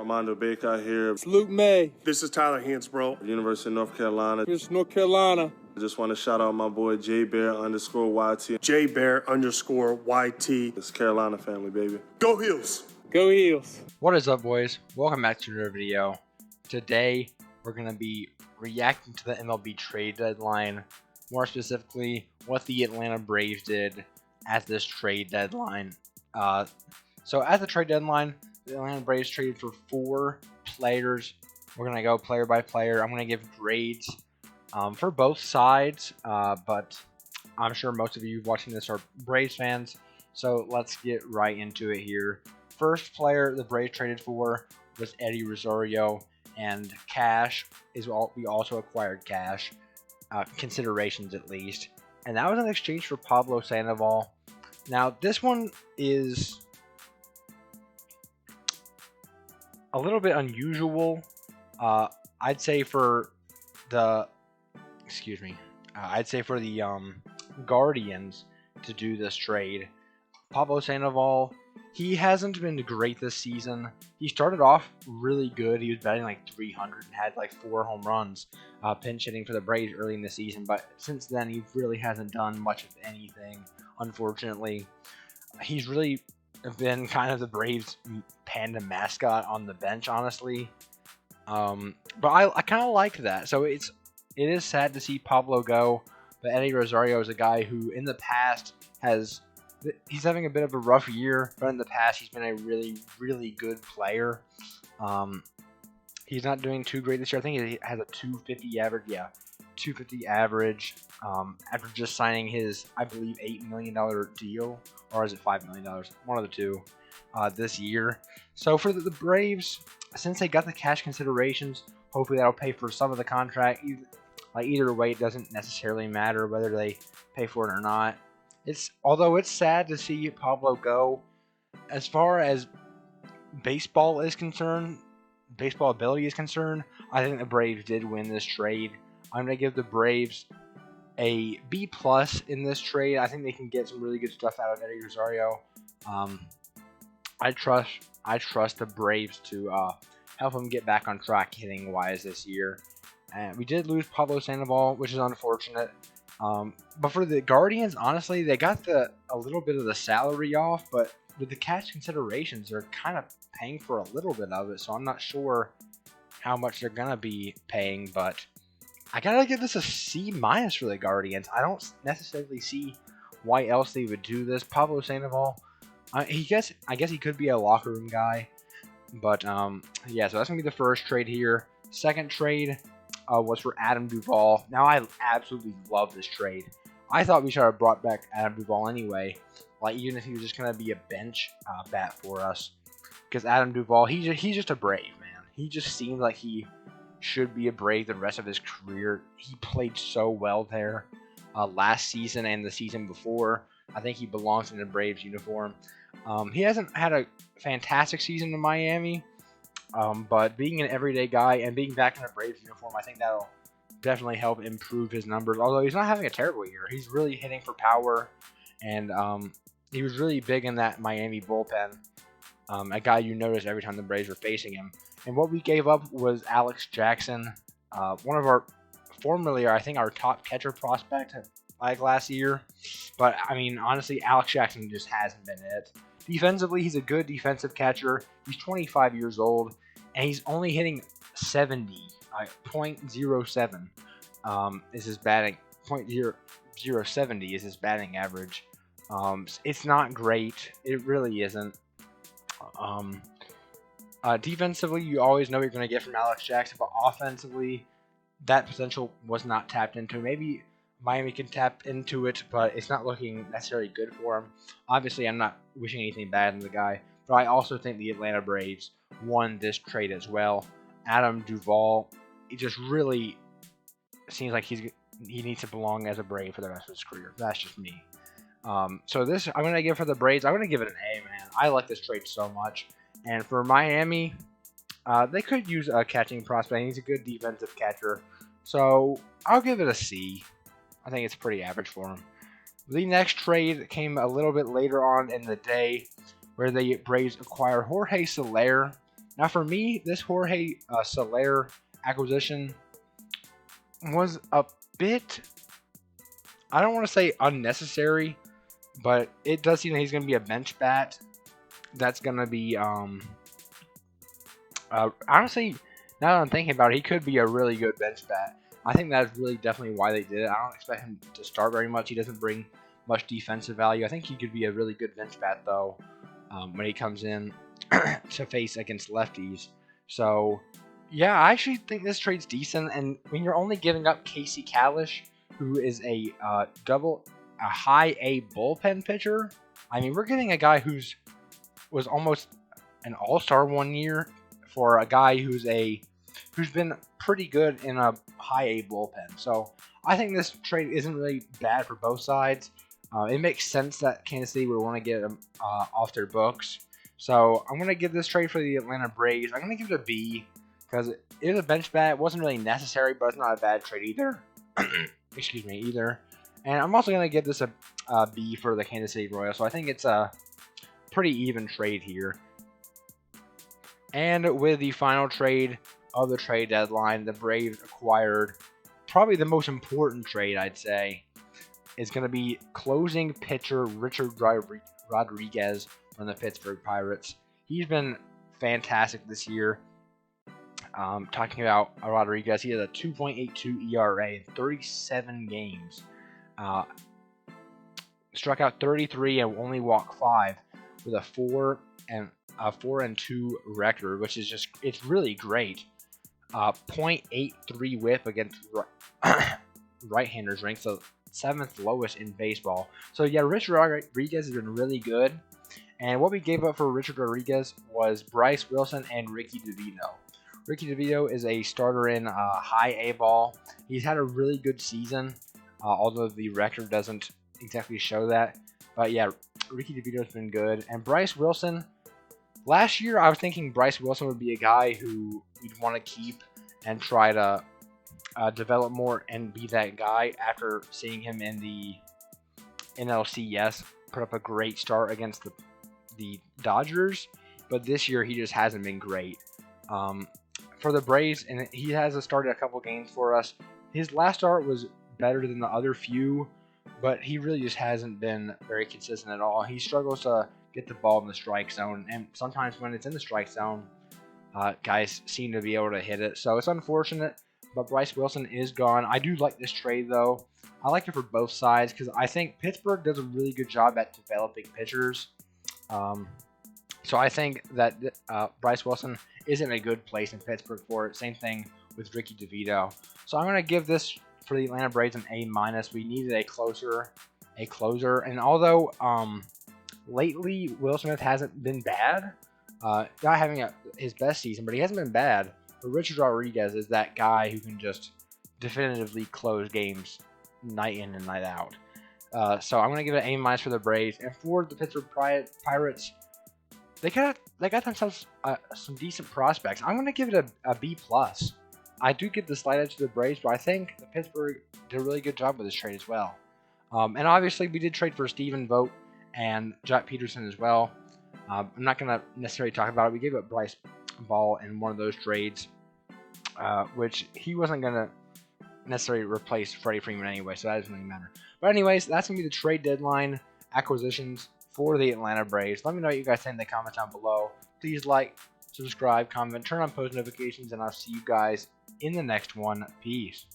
Armando Baker here. It's Luke May. This is Tyler Hansbrough. University of North Carolina. Here's North Carolina. I just want to shout out my boy JBear_YT. JBear_YT. It's Carolina family, baby. Go Heels. Go Heels. What is up, boys? Welcome back to another video. Today, we're going to be reacting to the MLB trade deadline. More specifically, what the Atlanta Braves did at this trade deadline. So at the trade deadline, the Atlanta Braves traded for 4 players. We're going to go player by player. I'm going to give grades for both sides, but I'm sure most of you watching this are Braves fans, so let's get right into it here. First player the Braves traded for was Eddie Rosario, and cash is all. We also acquired cash, considerations at least, and that was in exchange for Pablo Sandoval. Now this one is a little bit unusual. I'd say for the Guardians to do this trade. Pablo Sandoval, he hasn't been great this season. He started off really good. He was batting like 300 and had like 4 home runs, pinch hitting for the Braves early in the season. But since then, he really hasn't done much of anything, unfortunately. He's really been kind of the Braves' panda mascot on the bench, honestly. But I kind of like that. So it is sad to see Pablo go, but Eddie Rosario is a guy who in the past he's having a bit of a rough year, but in the past he's been a really, really good player. He's not doing too great this year. I think he has a 250 average. Yeah, 250 average after just signing his, I believe, $8 million deal, or is it $5 million? One of the two this year. So for the Braves, since they got the cash considerations, hopefully that'll pay for some of the contract. Either way, it doesn't necessarily matter whether they pay for it or not. Although it's sad to see Pablo go. As far as baseball ability is concerned, I think the Braves did win this trade. I'm going to give the Braves a B+ in this trade. I think they can get some really good stuff out of Eddie Rosario. I trust the Braves to help him get back on track hitting wise this year. And we did lose Pablo Sandoval, which is unfortunate. But for the Guardians, honestly, they got a little bit of the salary off, but with the cash considerations, they're kind of paying for a little bit of it. So I'm not sure how much they're gonna be paying, but I gotta give this a C- for the Guardians. I don't necessarily see why else they would do this. Pablo Sandoval, I guess he could be a locker room guy, but yeah. So that's gonna be the first trade here. Second trade was for Adam Duvall. Now I absolutely love this trade. I thought we should have brought back Adam Duvall anyway, even if he was just gonna be a bench bat for us, because Adam Duvall, he's just a Brave, man. He just seems like he should be a Brave the rest of his career. He played so well there last season and the season before. I think he belongs in the Braves uniform. He hasn't had a fantastic season in Miami, but being an everyday guy and being back in a Braves uniform, I think that'll definitely help improve his numbers. Although he's not having a terrible year. He's really hitting for power, and he was really big in that Miami bullpen. A guy you notice every time the Braves were facing him. And what we gave up was Alex Jackson, one of our formerly, I think, our top catcher prospect like last year. But I mean, honestly, Alex Jackson just hasn't been it. Defensively, he's a good defensive catcher. He's 25 years old, and he's only hitting 0.07 is his batting. 0.070 is his batting average. It's not great. It really isn't. Defensively, you always know what you're going to get from Alex Jackson, but offensively, that potential was not tapped into. Maybe Miami can tap into it, but it's not looking necessarily good for him. Obviously, I'm not wishing anything bad on the guy, but I also think the Atlanta Braves won this trade as well. Adam Duvall, it just really seems like he needs to belong as a Brave for the rest of his career. That's just me. So this, I'm going to give for the Braves, I'm going to give it an A, man. I like this trade so much. And for Miami, they could use a catching prospect. He's a good defensive catcher. So I'll give it a C. I think it's pretty average for him. The next trade came a little bit later on in the day, where the Braves acquire Jorge Soler. Now, for me, this Jorge Soler acquisition was a bit, I don't want to say unnecessary, but it does seem that he's going to be a bench bat. That's going to be, honestly, now that I'm thinking about it, he could be a really good bench bat. I think that's really definitely why they did it. I don't expect him to start very much. He doesn't bring much defensive value. I think he could be a really good bench bat, though, when he comes in to face against lefties. So, yeah, I actually think this trade's decent. And when you're only giving up Casey Kalish, who is a high A bullpen pitcher, I mean, we're getting a guy was almost an all-star one year for a guy who's been pretty good in a high A bullpen. So I think this trade isn't really bad for both sides. It makes sense that Kansas City would want to get him off their books. So I'm going to give this trade for the Atlanta Braves, I'm going to give it a B, because it is a bench bat. It wasn't really necessary, but it's not a bad trade either. Excuse me, either. And I'm also going to give this a B for the Kansas City Royals. So I think it's a pretty even trade here. And with the final trade of the trade deadline, the Braves acquired probably the most important trade, I'd say, is going to be closing pitcher Richard Rodriguez from the Pittsburgh Pirates. He's been fantastic this year. Talking about Rodriguez, he has a 2.82 ERA in 37 games. Struck out 33 and only walked 5 with a 4-2 record, which is it's really great. 0.83 whip against right-handers, ranks the 7th lowest in baseball. So yeah, Richard Rodriguez has been really good. And what we gave up for Richard Rodriguez was Bryce Wilson and Ricky DeVito. Ricky DeVito is a starter in high A ball. He's had a really good season, although the record doesn't exactly show that. But yeah, Ricky DeVito's been good. And Bryce Wilson, last year I was thinking Bryce Wilson would be a guy who we'd want to keep and try to develop more and be that guy after seeing him in the NLCS put up a great start against the Dodgers. But this year he just hasn't been great. For the Braves, and he has started a couple games for us. His last start was better than the other few, but he really just hasn't been very consistent at all. He struggles to get the ball in the strike zone, and sometimes when it's in the strike zone, guys seem to be able to hit it. So it's unfortunate, but Bryce Wilson is gone. I do like this trade, though. I like it for both sides because I think Pittsburgh does a really good job at developing pitchers. So I think that Bryce Wilson is in a good place in Pittsburgh for it. Same thing with Ricky DeVito. So I'm going to give this for the Atlanta Braves an A-. We needed a closer. And although lately Will Smith hasn't been bad, not having his best season, but he hasn't been bad. But Richard Rodriguez is that guy who can just definitively close games night in and night out. So I'm going to give it an A- for the Braves. And for the Pittsburgh Pirates, they got themselves some decent prospects. I'm going to give it a B+. I do give the slight edge to the Braves, but I think the Pittsburgh did a really good job with this trade as well. And obviously, we did trade for Stephen Vogt and Jack Peterson as well. I'm not going to necessarily talk about it. We gave up Bryce Ball in one of those trades, which he wasn't going to necessarily replace Freddie Freeman anyway, so that doesn't really matter. But anyways, that's going to be the trade deadline acquisitions for the Atlanta Braves. Let me know what you guys think in the comments down below. Please like, subscribe, comment, turn on post notifications, and I'll see you guys in the next one. Peace.